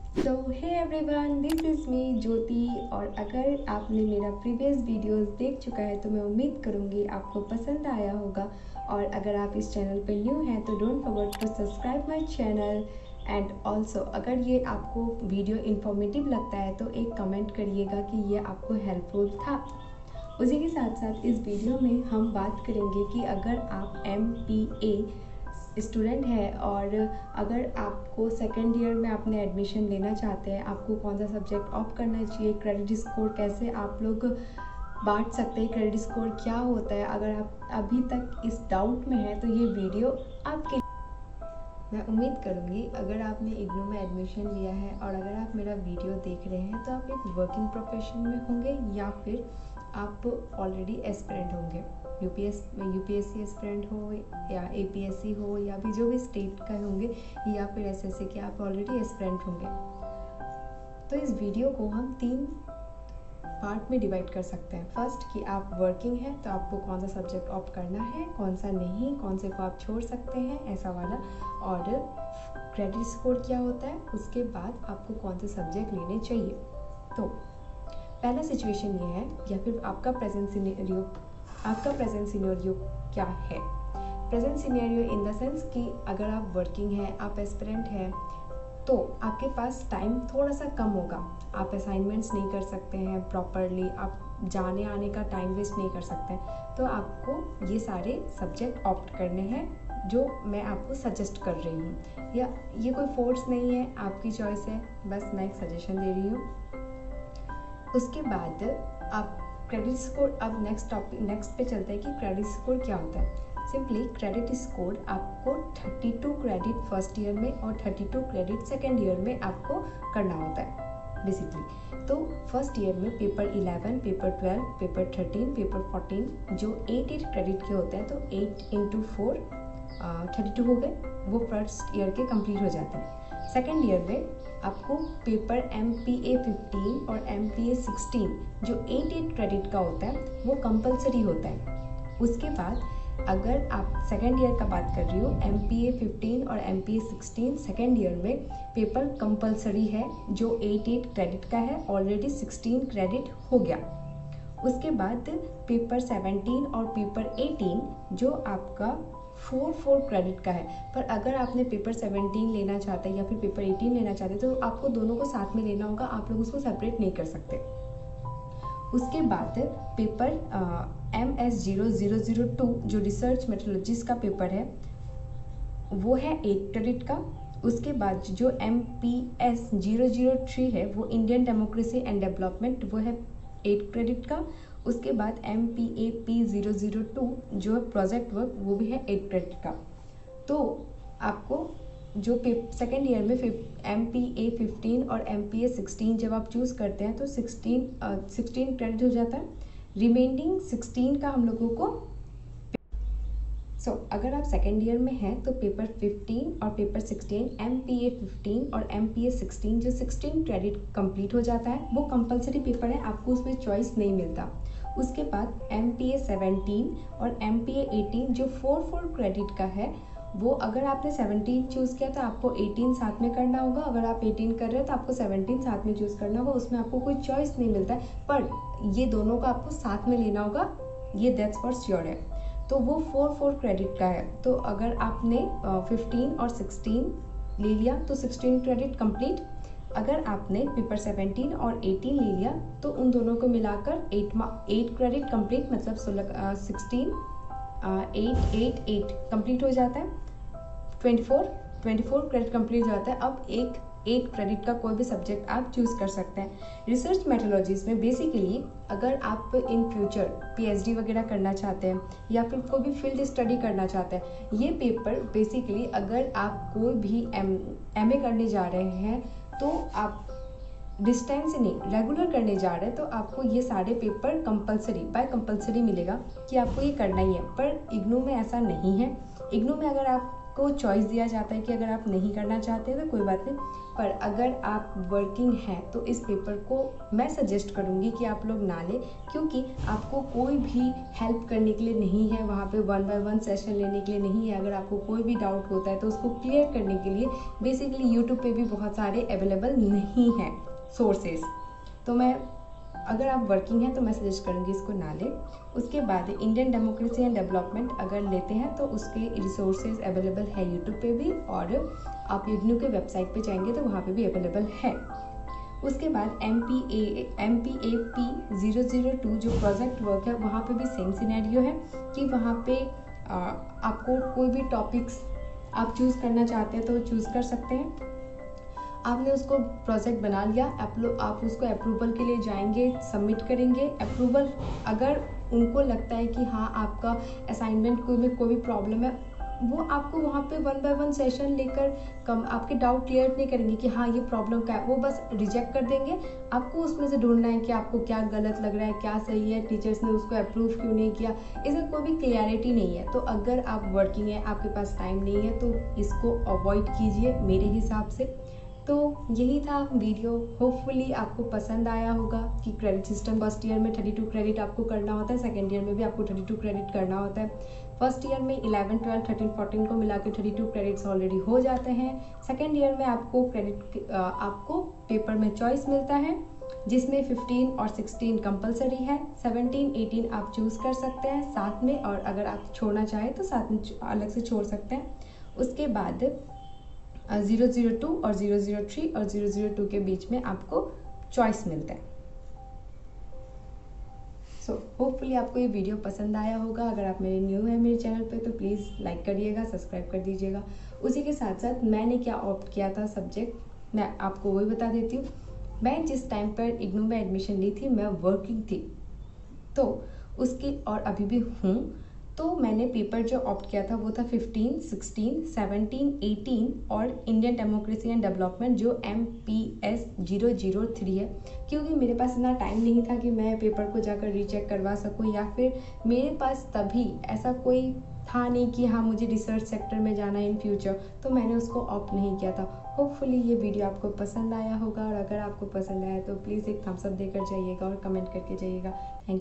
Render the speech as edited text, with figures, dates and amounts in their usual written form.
तो hey everyone, this is me Jyoti. और अगर आपने मेरा प्रीवियस वीडियोस देख चुका है तो मैं उम्मीद करूँगी आपको पसंद आया होगा। और अगर आप इस चैनल पर न्यू हैं तो don't forget to subscribe my channel. And also अगर ये आपको वीडियो इन्फॉर्मेटिव लगता है तो एक कमेंट करिएगा कि ये आपको हेल्पफुल था। उसी के साथ साथ इस वीडियो में हम बात करेंगे कि अगर आप MPA स्टूडेंट है और अगर आपको सेकेंड ईयर में आपने एडमिशन लेना चाहते हैं, आपको कौन सा सब्जेक्ट ऑप्ट करना चाहिए, क्रेडिट स्कोर कैसे आप लोग बांट सकते हैं, क्रेडिट स्कोर क्या होता है, अगर आप अभी तक इस डाउट में हैं तो ये वीडियो आपके। मैं उम्मीद करूँगी अगर आपने इग्नू में एडमिशन लिया है और अगर आप मेरा वीडियो देख रहे हैं तो आप एक वर्किंग प्रोफेशन में होंगे या फिर आप ऑलरेडी एस्पिरेंट होंगे। यूपीएससी एस्पिरेंट हो या APSC हो या भी जो भी स्टेट का होंगे या फिर SSC के, आप ऑलरेडी एस्पिरेंट होंगे। तो इस वीडियो को हम 3 पार्ट में डिवाइड कर सकते हैं। फर्स्ट कि आप वर्किंग हैं तो आपको कौन सा सब्जेक्ट ऑप्ट करना है, कौन सा नहीं, कौन से को आप छोड़ सकते हैं, ऐसा वाला। और क्रेडिट स्कोर क्या होता है, उसके बाद आपको कौन से सब्जेक्ट लेने चाहिए। तो पहला सिचुएशन ये है या फिर आपका प्रेजेंट सिनेरियो क्या है। Present scenario in the sense कि अगर आप वर्किंग हैं, आप एस्पिरेंट हैं, तो आपके पास टाइम थोड़ा सा कम होगा। आप असाइनमेंट्स नहीं कर सकते हैं प्रॉपरली, आप जाने आने का टाइम वेस्ट नहीं कर सकते हैं। तो आपको ये सारे सब्जेक्ट ऑप्ट करने हैं जो मैं आपको सजेस्ट कर रही हूँ, या ये कोई फोर्स नहीं है, आपकी चॉइस है, बस मैं एक सजेशन दे रही हूँ। उसके बाद आप क्रेडिट स्कोर, अब नेक्स्ट पे चलते हैं कि क्रेडिट स्कोर क्या होता है। सिंपली क्रेडिट स्कोर आपको 32 क्रेडिट फर्स्ट ईयर में और 32 क्रेडिट सेकेंड ईयर में आपको करना होता है बेसिकली। तो फर्स्ट ईयर में पेपर 11, पेपर 12, पेपर 13, पेपर 14 जो 8 क्रेडिट के होते हैं, तो 8 × 4 32 हो गए, वो फर्स्ट ईयर के कंप्लीट हो जाते हैं। सेकेंड ईयर में आपको पेपर MPA 15 और MPA 16 जो 8 क्रेडिट का होता है वो कंपलसरी होता है। उसके बाद अगर आप सेकेंड ईयर का बात कर रही हो, MPA 15 और MPA 16 सेकेंड ईयर में पेपर कंपलसरी है जो 8 क्रेडिट का है, ऑलरेडी 16 क्रेडिट हो गया। उसके बाद पेपर 17 और पेपर 18 जो आपका 4 क्रेडिट का है। पर अगर आपने पेपर 17 लेना चाहते हैं या फिर पेपर 18 लेना चाहते हैं तो आपको दोनों को साथ में लेना होगा, आप लोग उसको सेपरेट नहीं कर सकते। उसके बाद पेपर MS0002 जो रिसर्च मेट्रोलॉजिस्ट का पेपर है वो है 8 क्रेडिट का। उसके बाद जो MPS 003 है वो इंडियन डेमोक्रेसी एंड डेवलपमेंट, वो है 8 क्रेडिट का। उसके बाद MPA P002 जो है प्रोजेक्ट वर्क, वो भी है 8 क्रेडिट का। तो आपको जो सेकेंड ईयर में MPA 15 और MPA 16 जब आप चूज़ करते हैं तो 16 क्रेडिट हो जाता है, रिमेनिंग 16 का हम लोगों को। अगर आप सेकेंड ईयर में हैं तो पेपर 15 और पेपर 16 MPA 15 और MPA 16 जो 16 क्रेडिट कंप्लीट हो जाता है, वो कंपलसरी पेपर है, आपको उसमें चॉइस नहीं मिलता। उसके बाद MPA 17 और MPA 18 जो 4 क्रेडिट का है, वो अगर आपने 17 चूज़ किया तो आपको 18 साथ में करना होगा, अगर आप 18 कर रहे हैं तो आपको 17 साथ में चूज़ करना होगा, उसमें आपको कोई चॉइस नहीं मिलता है। पर ये दोनों का आपको साथ में लेना होगा, ये दैट्स फॉर श्योर है। तो वो 4 क्रेडिट का है। तो अगर आपने 15 और 16 ले लिया तो 16 क्रेडिट कंप्लीट। अगर आपने पेपर 17 और 18 ले लिया तो उन दोनों को मिलाकर 8 क्रेडिट कंप्लीट, मतलब 16 8 कंप्लीट हो जाता है। 24 क्रेडिट कंप्लीट हो जाता है। अब 8 क्रेडिट का कोई भी सब्जेक्ट आप चूज़ कर सकते हैं। रिसर्च मेट्रोलॉजिस्ट में बेसिकली अगर आप इन फ्यूचर PhD वगैरह करना चाहते हैं या फिर कोई भी फील्ड स्टडी करना चाहते हैं, ये पेपर बेसिकली अगर आप कोई भी MA करने जा रहे हैं तो आप डिस्टेंस नहीं रेगुलर करने जा रहे हैं तो आपको ये सारे पेपर कंपलसरी मिलेगा कि आपको ये करना ही है। पर इग्नू में ऐसा नहीं है। इग्नू में अगर आप आपको चॉइस दिया जाता है कि अगर आप नहीं करना चाहते तो कोई बात नहीं, पर अगर आप वर्किंग हैं तो इस पेपर को मैं सजेस्ट करूँगी कि आप लोग ना लें, क्योंकि आपको कोई भी हेल्प करने के लिए नहीं है वहाँ पे, 1 बाय 1 सेशन लेने के लिए नहीं है। अगर आपको कोई भी डाउट होता है तो उसको क्लियर करने के लिए बेसिकली यूट्यूब पे भी बहुत सारे अवेलेबल नहीं हैं सोर्सेज। तो मैं, अगर आप वर्किंग हैं तो मैं सजेस्ट करूँगी इसको ना लें। उसके बाद इंडियन डेमोक्रेसी एंड डेवलपमेंट अगर लेते हैं तो उसके रिसोर्सेज अवेलेबल है यूट्यूब पे भी, और आप इग्नू के वेबसाइट पे जाएंगे तो वहाँ पे भी अवेलेबल है। उसके बाद MPAP 002 जो प्रोजेक्ट वर्क है वहाँ पे भी सेम सिनेरियो है कि वहाँ पे आपको कोई भी टॉपिक्स आप चूज़ करना चाहते हैं तो चूज़ कर सकते हैं। आपने उसको प्रोजेक्ट बना लिया, आप उसको अप्रूवल के लिए जाएंगे, सबमिट करेंगे। अप्रूवल अगर उनको लगता है कि हाँ आपका असाइनमेंट में कोई भी प्रॉब्लम है, वो आपको वहाँ पे 1 बाय 1 सेशन लेकर आपके डाउट क्लियर नहीं करेंगे कि हाँ ये प्रॉब्लम क्या है, वो बस रिजेक्ट कर देंगे। आपको उसमें से ढूंढना है कि आपको क्या गलत लग रहा है, क्या सही है, टीचर्स ने उसको अप्रूव क्यों नहीं किया, इसमें कोई भी क्लियरिटी नहीं है। तो अगर आप वर्किंग है, आपके पास टाइम नहीं है, तो इसको अवॉइड कीजिए मेरे हिसाब से। तो यही था वीडियो, होपफुली आपको पसंद आया होगा कि क्रेडिट सिस्टम फर्स्ट ईयर में 32 क्रेडिट आपको करना होता है, सेकेंड ईयर में भी आपको 32 क्रेडिट करना होता है। फर्स्ट ईयर में 11, 12, 13, 14 को मिला के 32 क्रेडिट्स ऑलरेडी हो जाते हैं। सेकेंड ईयर में आपको पेपर में चॉइस मिलता है जिसमें 15 और 16 कंपलसरी है, 17, 18 आप चूज़ कर सकते हैं साथ में, और अगर आप छोड़ना चाहें तो साथ में अलग से छोड़ सकते हैं। उसके बाद 002 और 003 और 002 के बीच में आपको चॉइस मिलता है। सो होपफुली आपको ये वीडियो पसंद आया होगा। अगर आप मेरे न्यू हैं मेरे चैनल पे तो प्लीज़ लाइक करिएगा, सब्सक्राइब कर दीजिएगा। उसी के साथ साथ मैंने क्या ऑप्ट किया था सब्जेक्ट, मैं आपको वही बता देती हूँ। मैं जिस टाइम पर इग्नू में एडमिशन ली थी मैं वर्किंग थी, तो उसकी, और अभी भी हूँ, तो मैंने पेपर जो ऑप्ट किया था वो था 15, 16, 17, 18 और इंडियन डेमोक्रेसी एंड डेवलपमेंट जो MPS 003 है, क्योंकि मेरे पास इतना टाइम नहीं था कि मैं पेपर को जाकर रीचेक करवा सकूं, या फिर मेरे पास तभी ऐसा कोई था नहीं कि हाँ मुझे रिसर्च सेक्टर में जाना है इन फ्यूचर, तो मैंने उसको ऑप्ट नहीं किया था। होपफुली ये वीडियो आपको पसंद आया होगा, और अगर आपको पसंद आया तो प्लीज़ एक थम्स अप देकर जाइएगा और कमेंट करके जाइएगा। Thank you.